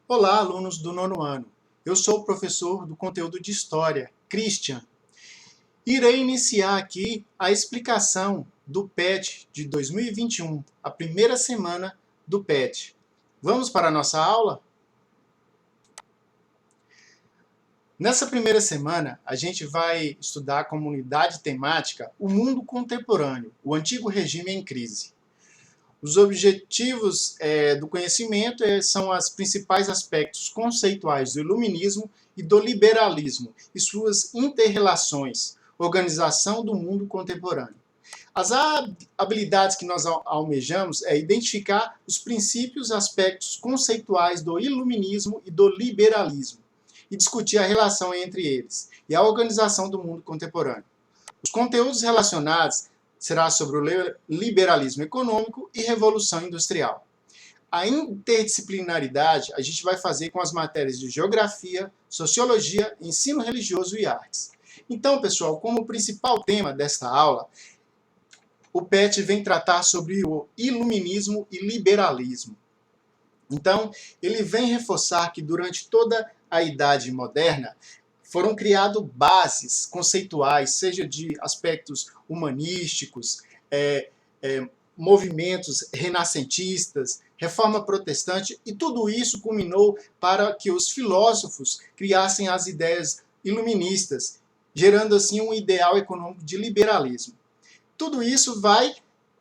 Olá, alunos do nono ano. Eu sou o professor do conteúdo de História, Christian. Irei iniciar aqui a explicação do PET de 2021, a primeira semana do PET. Vamos para a nossa aula? Nessa primeira semana, a gente vai estudar como unidade temática o mundo contemporâneo, o antigo regime em crise. Os objetivos do conhecimento são os principais aspectos conceituais do iluminismo e do liberalismo e suas interrelações, organização do mundo contemporâneo. As habilidades que nós almejamos é identificar os princípios e aspectos conceituais do iluminismo e do liberalismo e discutir a relação entre eles e a organização do mundo contemporâneo. Os conteúdos relacionados será sobre o liberalismo econômico e revolução industrial. A interdisciplinaridade a gente vai fazer com as matérias de geografia, sociologia, ensino religioso e artes. Então, pessoal, como principal tema desta aula, o PET vem tratar sobre o iluminismo e liberalismo. Então, ele vem reforçar que durante toda a Idade Moderna, foram criadas bases conceituais, seja de aspectos humanísticos, movimentos renascentistas, reforma protestante, e tudo isso culminou para que os filósofos criassem as ideias iluministas, gerando assim um ideal econômico de liberalismo. Tudo isso vai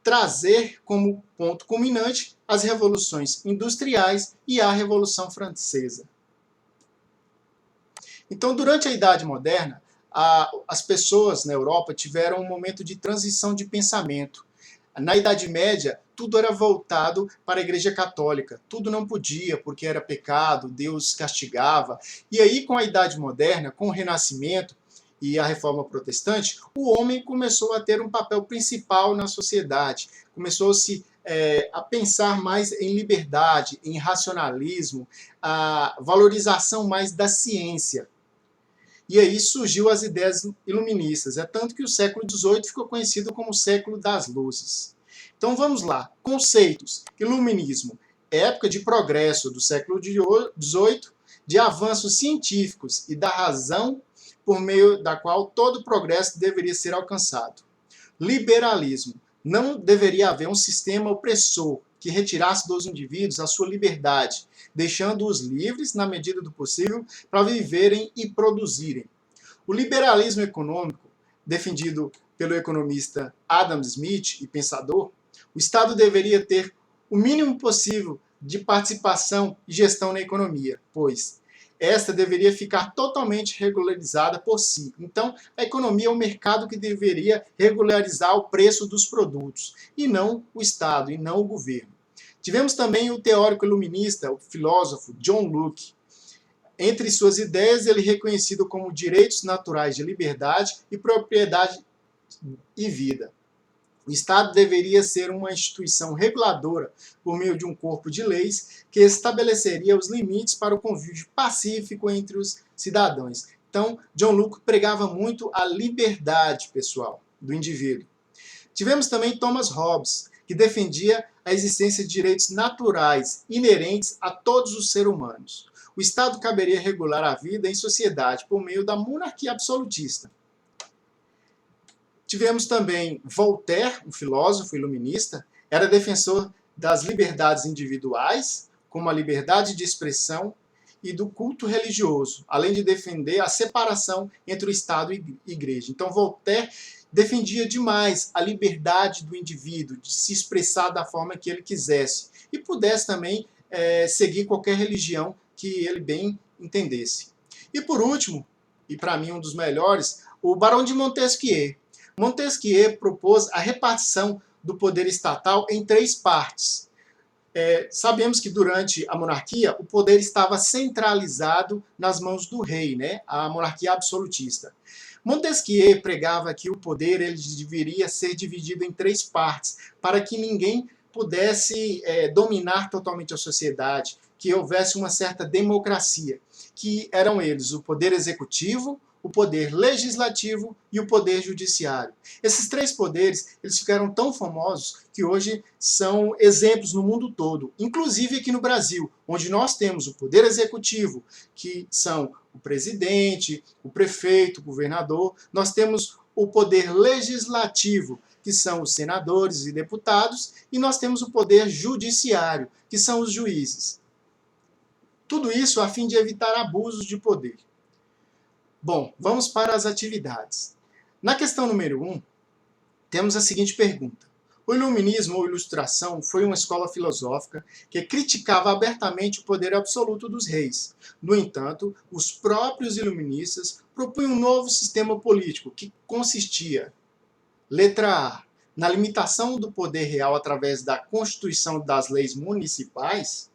trazer como ponto culminante as revoluções industriais e a Revolução Francesa. Então, durante a Idade Moderna, as pessoas na Europa tiveram um momento de transição de pensamento. Na Idade Média, tudo era voltado para a Igreja Católica. Tudo não podia, porque era pecado, Deus castigava. E aí, com a Idade Moderna, com o Renascimento e a Reforma Protestante, o homem começou a ter um papel principal na sociedade. Começou-se a pensar mais em liberdade, em racionalismo, a valorização mais da ciência. E aí surgiu as ideias iluministas. É tanto que o século XVIII ficou conhecido como o século das luzes. Então vamos lá. Conceitos. Iluminismo. Época de progresso do século XVIII, de avanços científicos e da razão por meio da qual todo progresso deveria ser alcançado. Liberalismo. Não deveria haver um sistema opressor que retirasse dos indivíduos a sua liberdade, deixando-os livres, na medida do possível, para viverem e produzirem. O liberalismo econômico, defendido pelo economista Adam Smith e pensador, o Estado deveria ter o mínimo possível de participação e gestão na economia, pois esta deveria ficar totalmente regularizada por si. Então, a economia é o mercado que deveria regularizar o preço dos produtos, e não o Estado, e não o governo. Tivemos também o teórico iluminista, o filósofo John Locke. Entre suas ideias, ele é reconhecido como direitos naturais de liberdade e propriedade e vida. O Estado deveria ser uma instituição reguladora por meio de um corpo de leis que estabeleceria os limites para o convívio pacífico entre os cidadãos. Então, John Locke pregava muito a liberdade pessoal do indivíduo. Tivemos também Thomas Hobbes, que defendia a existência de direitos naturais inerentes a todos os seres humanos. O Estado caberia regular a vida em sociedade por meio da monarquia absolutista. Tivemos também Voltaire, um filósofo iluminista, era defensor das liberdades individuais, como a liberdade de expressão e do culto religioso, além de defender a separação entre o Estado e a Igreja. Então, Voltaire defendia demais a liberdade do indivíduo de se expressar da forma que ele quisesse e pudesse também seguir qualquer religião que ele bem entendesse. E por último, e para mim um dos melhores, o Barão de Montesquieu. Montesquieu propôs a repartição do poder estatal em 3 partes. Sabemos que durante a monarquia o poder estava centralizado nas mãos do rei, né? A monarquia absolutista. Montesquieu pregava que o poder ele deveria ser dividido em 3 partes, para que ninguém pudesse dominar totalmente a sociedade, que houvesse uma certa democracia, que eram eles o poder executivo, o poder legislativo e o poder judiciário. Esses três poderes, eles ficaram tão famosos que hoje são exemplos no mundo todo, inclusive aqui no Brasil, onde nós temos o poder executivo, que são o presidente, o prefeito, o governador. Nós temos o poder legislativo, que são os senadores e deputados, e nós temos o poder judiciário, que são os juízes. Tudo isso a fim de evitar abusos de poder. Bom, vamos para as atividades. Na questão número 1, temos a seguinte pergunta. O iluminismo ou ilustração foi uma escola filosófica que criticava abertamente o poder absoluto dos reis. No entanto, os próprios iluministas propunham um novo sistema político que consistia, letra A, na limitação do poder real através da constituição das leis municipais.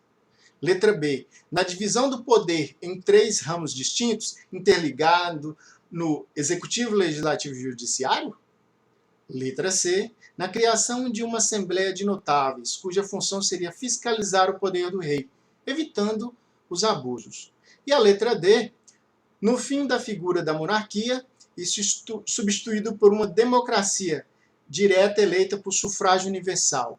Letra B, na divisão do poder em três ramos distintos, interligado no executivo, legislativo e judiciário. Letra C, na criação de uma assembleia de notáveis, cuja função seria fiscalizar o poder do rei, evitando os abusos. E a letra D, no fim da figura da monarquia, isso substituído por uma democracia direta eleita por sufrágio universal.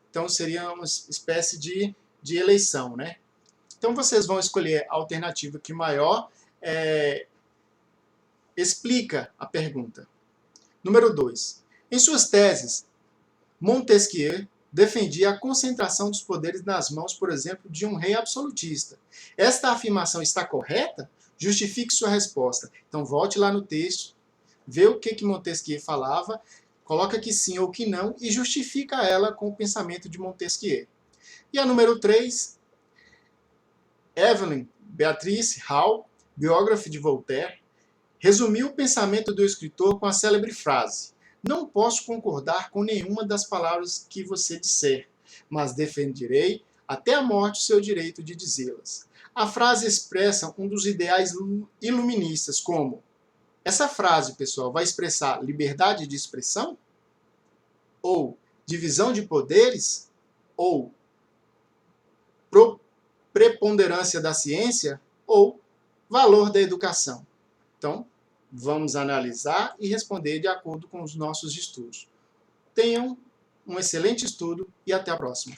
Então seria uma espécie de eleição, né? Então vocês vão escolher a alternativa que maior explica a pergunta. Número 2. Em suas teses, Montesquieu defendia a concentração dos poderes nas mãos, por exemplo, de um rei absolutista. Esta afirmação está correta? Justifique sua resposta. Então volte lá no texto, vê o que Montesquieu falava, coloca que sim ou que não e justifica ela com o pensamento de Montesquieu. E a número 3, Evelyn Beatrice Hall, biógrafa de Voltaire, resumiu o pensamento do escritor com a célebre frase: não posso concordar com nenhuma das palavras que você disser, mas defenderei até a morte o seu direito de dizê-las. A frase expressa um dos ideais iluministas, como... Essa frase, pessoal, vai expressar liberdade de expressão? Ou divisão de poderes? Ou preponderância da ciência? Ou valor da educação? Então, vamos analisar e responder de acordo com os nossos estudos. Tenham um excelente estudo e até a próxima.